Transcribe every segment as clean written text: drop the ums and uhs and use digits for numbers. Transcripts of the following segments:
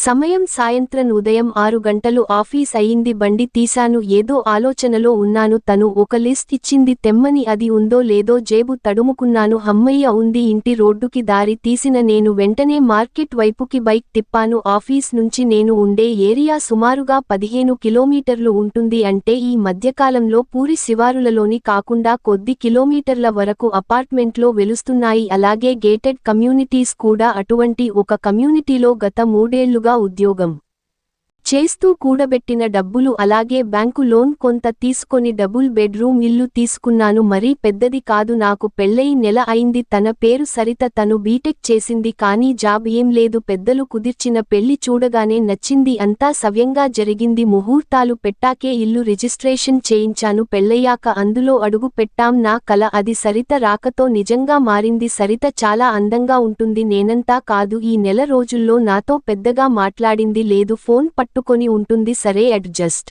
సమయం సాయంత్రం ఉదయం 6 గంటలు ఆఫీస్ అయింది. బండి తీశాను. ఏదో ఆలోచనలో ఉన్నాను. తను ఒక లిస్ట్ ఇచ్చింది తెమ్మని. అది ఉందో లేదో జేబు తడుముకున్నాను. హమ్మయ్య ఉంది. ఇంటి రోడ్డుకి దారి తీసిన నేను వెంటనే మార్కెట్ వైపుకి బైక్ తిప్పాను. ఆఫీస్ నుంచి నేను ఉండే ఏరియా సుమారుగా 15 కిలోమీటర్లు ఉంటుంది. అంటే ఈ మధ్యకాలంలో పూరి శివారులలోని కాకుండా కొద్ది కిలోమీటర్ల వరకు అపార్ట్మెంట్లో వెలుస్తున్నాయి. అలాగే గేటెడ్ కమ్యూనిటీస్ కూడా. అటువంటి ఒక కమ్యూనిటీలో గత 3 ఏళ్లుగా ఉద్యోగం చేస్తూ కూడబెట్టిన డబ్బులు అలాగే బ్యాంకు లోన్ కొంత తీసుకొని డబుల్ బెడ్రూమ్ ఇల్లు తీసుకున్నాను. మరీ పెద్దది కాదు. నాకు పెళ్ళయి నెల అయింది. తన పేరు సరిత. తను బీటెక్ చేసింది. కానీ జాబ్ ఏం లేదు. పెద్దలు కుదిర్చిన పెళ్లి చూడగానే నచ్చింది. అంతా సవ్యంగా జరిగింది. ముహూర్తాలు పెట్టాకే ఇల్లు రిజిస్ట్రేషన్ చేయించాను. పెళ్ళయ్యాక అందులో అడుగు పెట్టాం. నా కల అది సరిత రాకతో నిజంగా మారింది. సరిత చాలా అందంగా ఉంటుంది. నేనంతా కాదు. ఈ నెల రోజుల్లో నాతో పెద్దగా మాట్లాడింది లేదు. ఫోన్ పట్టుకొని ఉంటుంది. సరే అడ్జస్ట్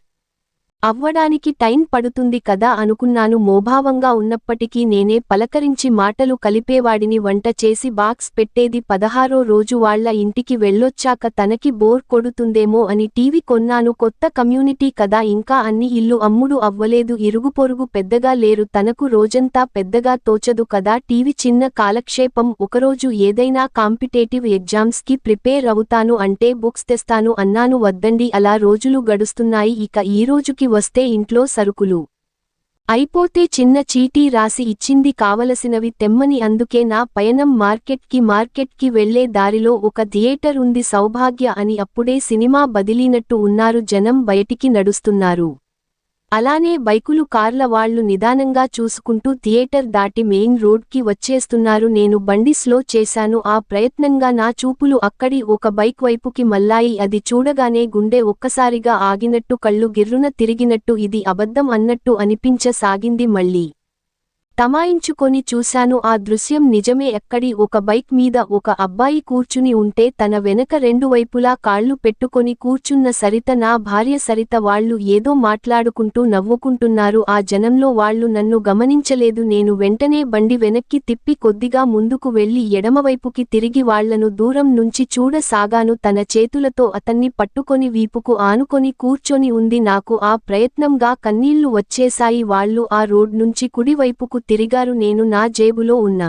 అవ్వడానికి టైం పడుతుంది కదా అనుకున్నాను. మోభావంగా ఉన్నప్పటికీ నేనే పలకరించి మాటలు కలిపేవాడిని. వంట చేసి బాక్స్ పెట్టేది. 16వ రోజు వాళ్ల ఇంటికి వెళ్ళొచ్చాక తనకి బోర్ కొడుతుందేమో అని టీవీ కొన్నాను. కొత్త కమ్యూనిటీ కదా, ఇంకా అన్ని ఇల్లు అమ్ముడు అవ్వలేదు. ఇరుగుపొరుగు పెద్దగా లేరు. తనకు రోజంతా పెద్దగా తోచదు కదా. టీవీ చిన్న కాలక్షేపం. ఒకరోజు ఏదైనా కాంపిటేటివ్ ఎగ్జామ్స్ కి ప్రిపేర్ అవుతాను అంటే బుక్స్ తెస్తాను అన్నాను. వద్దండి, అలా రోజులు గడుస్తున్నాయి. ఇక ఈ రోజుకి వస్తే ఇంట్లో సరుకులు అయిపోతే చిన్న చీటీ రాసి ఇచ్చింది కావలసినవి తెమ్మని. అందుకే నా పయనం మార్కెట్కి వెళ్లే దారిలో ఒక థియేటర్ ఉంది. సౌభాగ్య అని. అప్పుడే సినిమా బదిలీనట్టు ఉన్నారు జనం. బయటికి నడుస్తున్నారు. అలానే బైకులు కార్ల వాళ్లు నిదానంగా చూసుకుంటూ థియేటర్ దాటి మెయిన్ రోడ్కి వచ్చేస్తున్నారు. నేను బండి స్లో చేశాను. ఆ ప్రయత్నంగా నా చూపులు అక్కడి ఒక బైక్ వైపుకి మళ్ళాయి. అది చూడగానే గుండె ఒక్కసారిగా ఆగినట్టు, కళ్ళు గిర్రున తిరిగినట్టు, ఇది అబద్ధం అన్నట్టు అనిపించసాగింది. మళ్ళీ తమాయించుకొని చూశాను. ఆ దృశ్యం నిజమే. ఎక్కడి ఒక బైక్ మీద ఒక అబ్బాయి కూర్చుని ఉంటే తన వెనక రెండు వైపులా కాళ్లు పెట్టుకొని కూర్చున్న సరిత నా భార్య సరిత. వాళ్లు ఏదో మాట్లాడుకుంటూ నవ్వుకుంటున్నారు. ఆ జనంలో వాళ్లు నన్ను గమనించలేదు. నేను వెంటనే బండి వెనక్కి తిప్పి కొద్దిగా ముందుకు వెళ్లి ఎడమవైపుకి తిరిగి వాళ్లను దూరం నుంచి చూడసాగాను. తన చేతులతో అతన్ని పట్టుకొని వీపుకు ఆనుకొని కూర్చొని ఉంది. నాకు ఆ ప్రయత్నంగా కన్నీళ్లు వచ్చేశాయి. వాళ్లు ఆ రోడ్ నుంచి కుడివైపుకు తిరిగారు. నేను నా జేబులో ఉన్న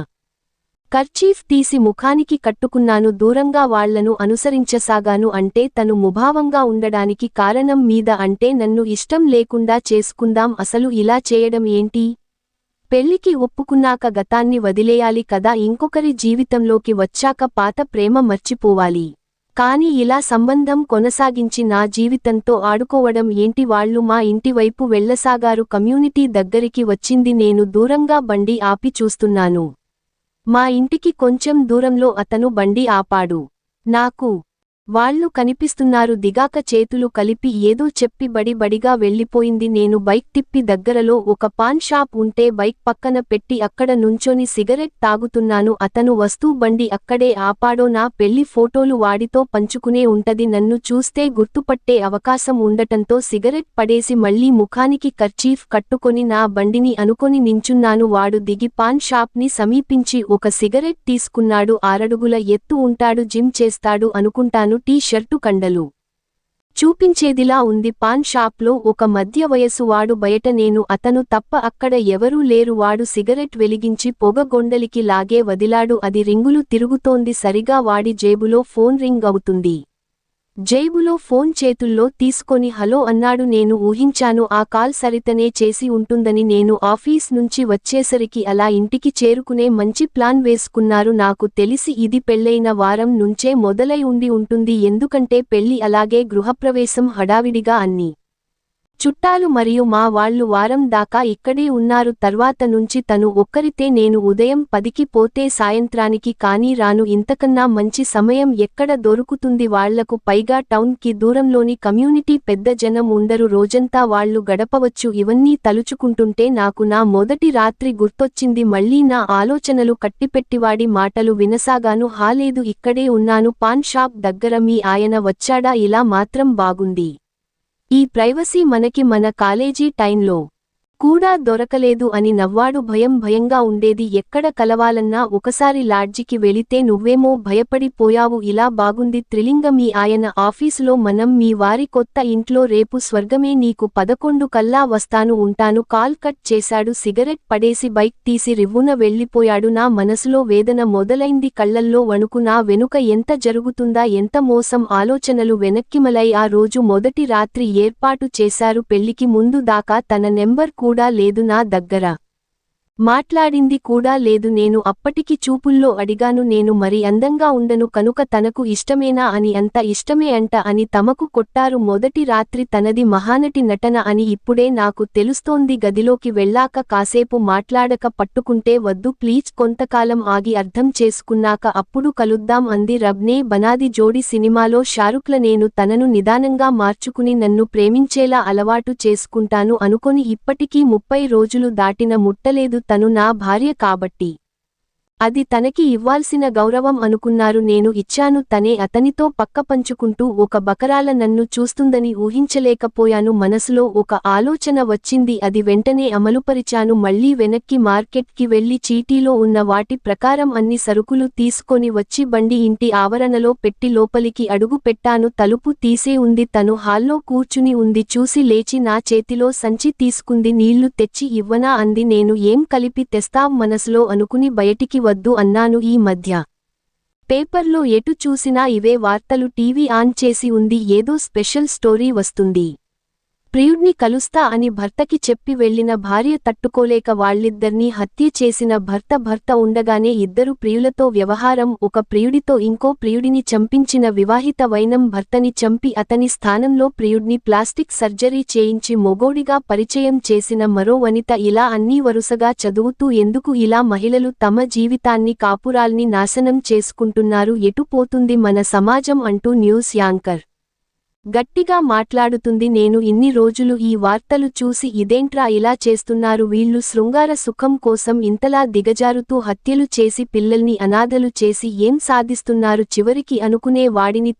కర్చీఫ్ తీసి ముఖానికి కట్టుకున్నాను. దూరంగా వాళ్లను అనుసరించసాగాను. అంటే తను ముభావంగా ఉండడానికి కారణం మీద. అంటే నన్ను ఇష్టం లేకుండా చేసుకుందాం. అసలు ఇలా చేయడం ఏంటి? పెళ్లికి ఒప్పుకున్నాక గతాన్ని వదిలేయాలి కదా. ఇంకొకరి జీవితంలోకి వచ్చాక పాత ప్రేమ మర్చిపోవాలి. కానీ ఇలా సంబంధం కొనసాగించి నా జీవితంతో ఆడుకోవడం ఏంటి? వాళ్లు మా ఇంటి వైపు వెళ్లసాగారు. కమ్యూనిటీ దగ్గరికి వచ్చింది. నేను దూరంగా బండి ఆపి చూస్తున్నాను. మా ఇంటికి కొంచెం దూరంలో అతను బండి ఆపాడు. నాకు వాళ్లు కనిపిస్తున్నారు. దిగాక చేతులు కలిపి ఏదో చెప్పి బడిబడిగా వెళ్లిపోయింది. నేను బైక్ తిప్పి దగ్గరలో ఒక పాన్ షాప్ ఉంటే బైక్ పక్కన పెట్టి అక్కడ నుంచొని సిగరెట్ తాగుతున్నాను. అతను వస్తూ బండి అక్కడే ఆపాడో. నా పెళ్లి ఫోటోలు వాడితో పంచుకునే ఉంటది. నన్ను చూస్తే గుర్తుపట్టే అవకాశం ఉండటంతో సిగరెట్ పడేసి మళ్లీ ముఖానికి కర్చీఫ్ కట్టుకొని నా బండిని అనుకొని నించున్నాను. వాడు దిగి పాన్ షాప్ ని సమీపించి ఒక సిగరెట్ తీసుకున్నాడు. 6 అడుగుల ఎత్తు ఉంటాడు. జిమ్ చేస్తాడు అనుకుంటాను. టీ షర్టు కండలు చూపించేదిలా ఉంది. పాన్ షాప్లో ఒక మధ్య వయసు వాడు బయట. నేను అతను తప్ప అక్కడ ఎవరూ లేరు. వాడు సిగరెట్ వెలిగించి పొగ గొండలికి లాగే వదిలాడు. అది రింగులు తిరుగుతోంది. సరిగా వాడి జేబులో ఫోన్ రింగ్ అవుతుంది. జేబులో ఫోన్ చేతుల్లో తీసుకొని హలో అన్నాడు. నేను ఊహించాను ఆ కాల్ సరితనే చేసి ఉంటుందని. నేను ఆఫీస్ నుంచి వచ్చేసరికి అలా ఇంటికి చేరుకునే మంచి ప్లాన్ వేసుకున్నారు. నాకు తెలిసి ఇది పెళ్లైన వారం నుంచే మొదలై ఉండి ఉంటుంది. ఎందుకంటే పెళ్లి అలాగే గృహప్రవేశం హడావిడిగా అన్ని చుట్టాలు మరియు మా వాళ్లు వారం దాకా ఇక్కడే ఉన్నారు. తర్వాత నుంచి తను ఒక్కరితే. నేను ఉదయం 10కి పోతే సాయంత్రానికి కానీ రాను. ఇంతకన్నా మంచి సమయం ఎక్కడ దొరుకుతుంది వాళ్లకు? పైగా టౌన్ కి దూరంలోని కమ్యూనిటీ. పెద్ద జనం ఉండరు. రోజంతా వాళ్లు గడపవచ్చు. ఇవన్నీ తలుచుకుంటుంటే నాకు నా మొదటి రాత్రి గుర్తొచ్చింది. మళ్లీ నా ఆలోచనలు కట్టిపెట్టివాడి మాటలు వినసాగాను. హాలేదు, ఇక్కడే ఉన్నాను పాన్ షాప్ దగ్గర. మీ ఆయన వచ్చాడా? ఇలా మాత్రం బాగుంది. ఈ ప్రైవసీ మనకి మన కాలేజీ టైంలో కూడా దొరకలేదు అని నవ్వాడు. భయంగా ఉండేది. ఎక్కడ కలవాలన్నా ఒకసారి లాడ్జికి వెళితే నువ్వేమో భయపడి పోయావు. ఇలా బాగుంది థ్రిల్లింగ మీ ఆయన ఆఫీసులో మనం మీ వారి కొత్త ఇంట్లో రేపు స్వర్గమే నీకు 11 కల్లా వస్తాను ఉంటాను. కాల్ కట్ చేశాడు. సిగరెట్ పడేసి బైక్ తీసి రివ్వున వెళ్ళిపోయాడు. నా మనసులో వేదన మొదలైంది. కళ్లల్లో వణుకు. నా వెనుక ఎంత జరుగుతుందా ఎంత మోసం ఆలోచనలు వెనక్కిమలై ఆ రోజు మొదటి రాత్రి ఏర్పాటు చేశారు. పెళ్లికి ముందు దాకా తన నెంబర్ కూడా లేదు నా దగ్గర. మాట్లాడింది కూడా లేదు. నేను అప్పటికి చూపుల్లో అడిగాను. నేను మరి అందంగా ఉండను కనుక తనకు ఇష్టమేనా అని. అంత ఇష్టమే అంట అని తమకు కొట్టారు. మొదటి రాత్రి తనది మహానటి నటన అని ఇప్పుడే నాకు తెలుస్తోంది. గదిలోకి వెళ్ళాక కాసేపు మాట్లాడక పట్టుకుంటే వద్దు ప్లీజ్ కొంతకాలం ఆగి అర్థం చేసుకున్నాక అప్పుడు కలుద్దాం అంది. రబ్నే బనాది జోడి సినిమాలో షారుఖ్ల నేను తనను నిదానంగా మార్చుకుని నన్ను ప్రేమించేలా అలవాటు చేసుకుంటాను అనుకొని ఇప్పటికీ 30 రోజులు దాటిన ముట్టలేదు. తను నా భార్య కాబట్టి అది తనకి ఇవ్వాల్సిన గౌరవం అనుకున్నారు. నేను ఇచ్చాను. తనే అతనితో పక్క పంచుకుంటూ ఒక బకరాల నన్ను చూస్తుందని ఊహించలేకపోయాను. మనసులో ఒక ఆలోచన వచ్చింది. అది వెంటనే అమలుపరిచాను. మళ్లీ వెనక్కి మార్కెట్కి వెళ్లి చీటీలో ఉన్న వాటి ప్రకారం అన్ని సరుకులు తీసుకొని వచ్చి బండి ఇంటి ఆవరణలో పెట్టి లోపలికి అడుగు పెట్టాను. తలుపు తీసే ఉంది. తను హాల్లో కూర్చుని ఉంది. చూసి లేచి నా చేతిలో సంచి తీసుకుంది. నీళ్లు తెచ్చి ఇవ్వనా అంది. నేను ఏం కలిపి తెస్తావ్ మనసులో అనుకుని బయటికి వద్దు అన్నాను. ఈ మధ్య పేపర్లో ఎటు చూసినా ఇవే వార్తలు. టీవీ ఆన్ చేసి ఉంది. ఏదో స్పెషల్ స్టోరీ వస్తుంది. ప్రియుడ్ని కలుస్తా అని భర్తకి చెప్పి వెళ్లిన భార్య తట్టుకోలేక వాళ్ళిద్దర్నీ హత్య చేసిన భర్త ఉండగానే ఇద్దరు ప్రియులతో వ్యవహారం. ఒక ప్రియుడితో ఇంకో ప్రియుడిని చంపించిన వివాహిత వైనం భర్తని చంపి అతని స్థానంలో ప్రియుడ్ని ప్లాస్టిక్ సర్జరీ చేయించి మొగోడిగా పరిచయం చేసిన మరో వనిత. ఇలా అన్నీ వరుసగా చదువుతూ ఎందుకు ఇలా మహిళలు తమ జీవితాన్ని కాపురాల్ని నాశనం చేసుకుంటున్నారు? ఎటు పోతుంది మన సమాజం అంటూ న్యూస్ యాంకర్ గట్టిగా మాట్లాడుతుంది. నేను ఇన్ని రోజులు ఈ వార్తలు చూసి ఇదేంట్రా ఇలా చేస్తున్నారు వీళ్ళు శృంగార సుఖం కోసం ఇంతలా దిగజారుతూ హత్యలు చేసి పిల్లల్ని అనాథలు చేసి ఏం సాధిస్తున్నారు? చివరికి అనుకునే వాడిని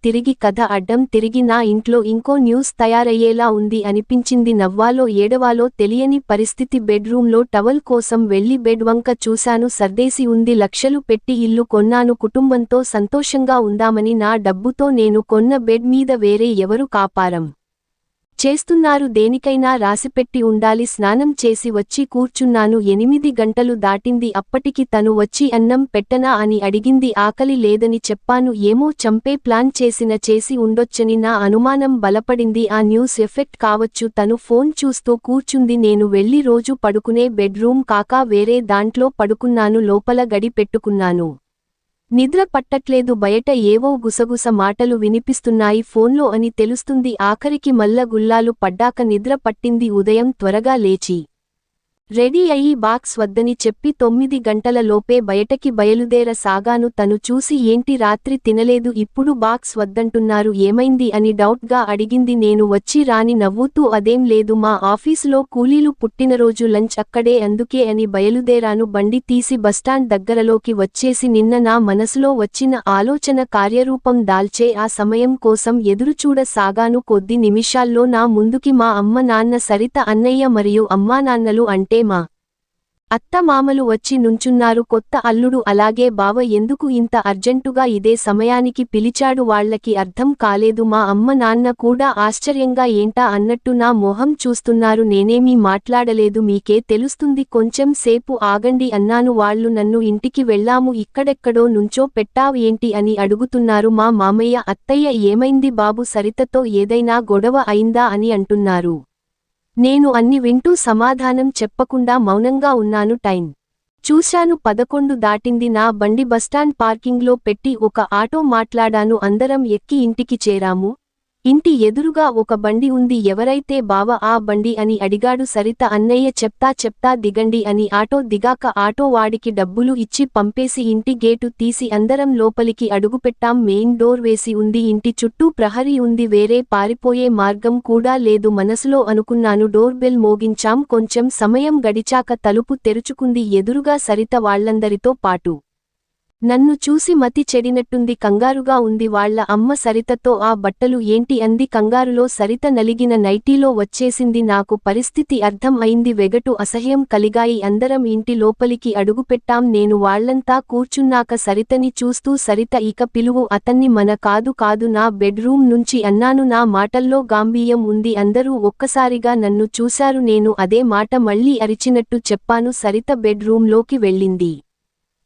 తిరిగి కథ అడ్డం తిరిగి నా ఇంట్లో ఇంకో న్యూస్ తయారయ్యేలా ఉంది అనిపించింది. నవ్వాలో ఏడవాలో తెలియని పరిస్థితి. బెడ్రూంలో టవల్ కోసం వెళ్లి బెడ్ వంక చూశాను. సర్దేసి ఉంది. లక్షలు పెట్టి ఇల్లు కొన్నాను. కుటుంబంతో సంతోషంగా ఉందామని నా డబ్బుతో నేను కొన్న బెడ్ మీద వేరే ఎవరు కాపారం చేస్తున్నారు? దేనికైనా రాసిపెట్టి ఉండాలి. స్నానం చేసి వచ్చి కూర్చున్నాను. 8 గంటలు దాటింది. అప్పటికి తను వచ్చి అన్నం పెట్టనా అని అడిగింది. ఆకలి లేదని చెప్పాను. ఏమో చంపే ప్లాన్ చేసి ఉండొచ్చని నా అనుమానం బలపడింది. ఆ న్యూస్ ఎఫెక్ట్ కావచ్చు. తను ఫోన్ చూస్తూ కూర్చుంది. నేను వెళ్లి రోజు పడుకునే బెడ్రూమ్ కాక వేరే దాంట్లో పడుకున్నాను. లోపల గడి పెట్టుకున్నాను. నిద్ర పట్టట్లేదు. బయట ఏవో గుసగుస మాటలు వినిపిస్తున్నాయి ఫోన్లో అని తెలుస్తుంది. ఆఖరికి మల్ల గుల్లాలు పడ్డాక నిద్ర పట్టింది. ఉదయం త్వరగా లేచి రెడీ అయ్యి బాక్స్ వద్దని చెప్పి 9 గంటల లోపే బయటకి బయలుదేర సాగాను. తను చూసి ఏంటి రాత్రి తినలేదు ఇప్పుడు బాక్స్ వద్దంటున్నారు ఏమైంది అని డౌట్ గా అడిగింది. నేను వచ్చి రాని నవ్వుతూ అదేం లేదు మా ఆఫీసులో కూలీలు పుట్టినరోజు లంచ్ అక్కడే అందుకే అని బయలుదేరాను. బండి తీసి బస్టాండ్ దగ్గరలోకి వచ్చేసి నిన్న నా మనసులో వచ్చిన ఆలోచన కార్యరూపం దాల్చే ఆ సమయం కోసం ఎదురుచూడ సాగాను. కొద్ది నిమిషాల్లో నా ముందుకి మా అమ్మ నాన్న సరిత అన్నయ్య మరియు అమ్మానాన్నలు అంటే మా అత్త మామలు వచ్చి నుంచున్నారు. కొత్త అల్లుడు అలాగే బావ ఎందుకు ఇంత అర్జెంటుగా ఇదే సమయానికి పిలిచాడు? వాళ్లకి అర్థం కాలేదు. మా అమ్మ నాన్న కూడా ఆశ్చర్యంగా ఏంటా అన్నట్టు నా మొహం చూస్తున్నారు. నేనేమీ మాట్లాడలేదు. మీకే తెలుస్తుంది కొంచెం సేపు ఆగండి అన్నాను. వాళ్ళు నన్ను ఇంటికి వెళ్ళాము ఇక్కడెక్కడో నుంచో పెట్టావ్ ఏంటి అని అడుగుతున్నారు. మా మామయ్య అత్తయ్య ఏమైంది బాబు సరితతో ఏదైనా గొడవ అయిందా అని అంటున్నారు. నేను అన్ని వింటూ సమాధానం చెప్పకుండా మౌనంగా ఉన్నాను. టైం చూశాను 11 దాటింది. నా బండి బస్టాండ్ పార్కింగ్లో పెట్టి ఒక ఆటో మాట్లాడాను. అందరం ఎక్కి ఇంటికి చేరాము. ఇంటి ఎదురుగా ఒక బండి ఉంది. ఎవరైతే బావ ఆ బండి అని అడిగాడు. సరిత అన్నయ్య చెప్తా దిగండి అని. ఆటో దిగాక ఆటో వాడికి డబ్బులు ఇచ్చి పంపేసి ఇంటి గేటు తీసి అందరం లోపలికి అడుగుపెట్టాం. మెయిన్ డోర్ వేసి ఉంది. ఇంటి చుట్టూ ప్రహరీ ఉంది. వేరే పారిపోయే మార్గం కూడా లేదు మనసులో అనుకున్నాను. డోర్ బెల్ మోగించాం. కొంచెం సమయం గడిచాక తలుపు తెరుచుకుంది. ఎదురుగా సరిత వాళ్లందరితో పాటు నన్ను చూసి మతి చెడినట్టుంది, కంగారుగా ఉంది. వాళ్ళ అమ్మ సరితతో ఆ బట్టలు ఏంటి అంది కంగారులో. సరిత నలిగిన నైటీలో వచ్చేసింది. నాకు పరిస్థితి అర్థం అయింది. వెగటు అసహ్యం కలిగాయి. అందరం ఇంటి లోపలికి అడుగుపెట్టాం. నేను వాళ్ళంతా కూర్చున్నాక సరితని చూస్తూ, సరిత ఇక పిలువు అతన్ని. మన కాదు నా బెడ్ రూమ్ నుంచి అన్నాను. నా మాటల్లో గాంభీర్యం ఉంది. అందరూ ఒక్కసారిగా నన్ను చూశారు. నేను అదే మాట మళ్ళీ అరిచినట్టు చెప్పాను. సరిత బెడ్ రూంలోకి వెళ్ళింది.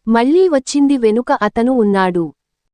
మళ్ళీ వచ్చింది. వెనుక అతను ఉన్నాడు.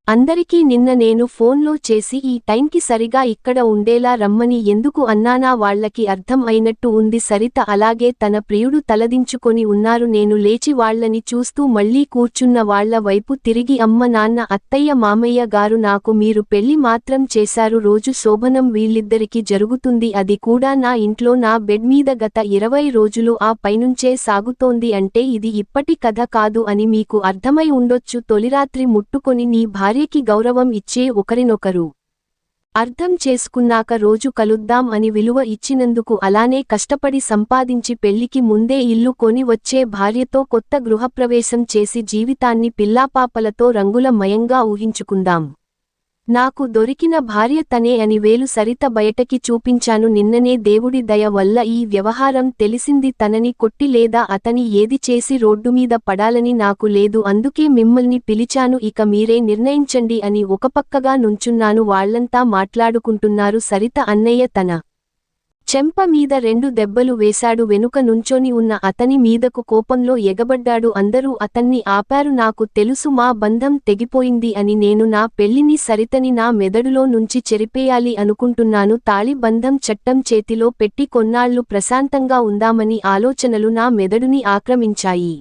అందరికీ నిన్న నేను ఫోన్లో చేసి ఈ టైంకి సరిగా ఇక్కడ ఉండేలా రమ్మని ఎందుకు అన్నానా? వాళ్లకి అర్థం అయినట్టు ఉంది. సరిత అలాగే తన ప్రియుడు తలదించుకొని ఉన్నారు. నేను లేచి వాళ్లని చూస్తూ మళ్ళీ కూర్చున్న వాళ్ల వైపు తిరిగి అమ్మ, నాన్న, అత్తయ్య, మామయ్య గారు, నాకు మీరు పెళ్లి మాత్రం చేశారు. రోజు శోభనం వీళ్ళిద్దరికీ జరుగుతుంది. అది కూడా నా ఇంట్లో, నా బెడ్ మీద. గత 20 రోజులు ఆ పైనుంచే సాగుతోంది. అంటే ఇది ఇప్పటి కథ కాదు అని మీకు అర్థమై ఉండొచ్చు. తొలిరాత్రి ముట్టుకొని నీ భార్యకి గౌరవం ఇచ్చే ఒకరినొకరు అర్థం చేసుకున్నాక రోజు కలుద్దాం అని విలువ ఇచ్చినందుకు, అలానే కష్టపడి సంపాదించి పెళ్లికి ముందే ఇల్లు కొని వచ్చే భార్యతో కొత్త గృహప్రవేశం చేసి జీవితాన్ని పిల్లాపాపలతో రంగుల మయంగా ఊహించుకుందాం. నాకు దొరికిన భార్య తనే అని వేలు సరిత బయటకి చూపించాను. నిన్ననే దేవుడి దయ వల్ల ఈ వ్యవహారం తెలిసింది. తనని కొట్టి లేదా అతని ఏది చేసి రోడ్డుమీద పడాలని నాకు లేదు. అందుకే మిమ్మల్ని పిలిచాను. ఇక మీరే నిర్ణయించండి అని ఒకపక్కగా నుంచున్నాను. వాళ్లంతా మాట్లాడుకుంటున్నారు. సరిత అన్నయ్య తన చెంప మీద 2 దెబ్బలు వేశాడు. వెనుక నుంచొని ఉన్న అతని మీదకు కోపంలో ఎగబడ్డాడు. అందరూ అతన్ని ఆపారు. నాకు తెలుసు మా బంధం తెగిపోయింది అని. నేను నా పెళ్లిని, సరితని నా మెదడులో నుంచి చెరిపేయాలి అనుకుంటున్నాను. తాళి బంధం చట్టం చేతిలో పెట్టి కొన్నాళ్లు ప్రశాంతంగా ఉందామని ఆలోచనలు నా మెదడుని ఆక్రమించాయి.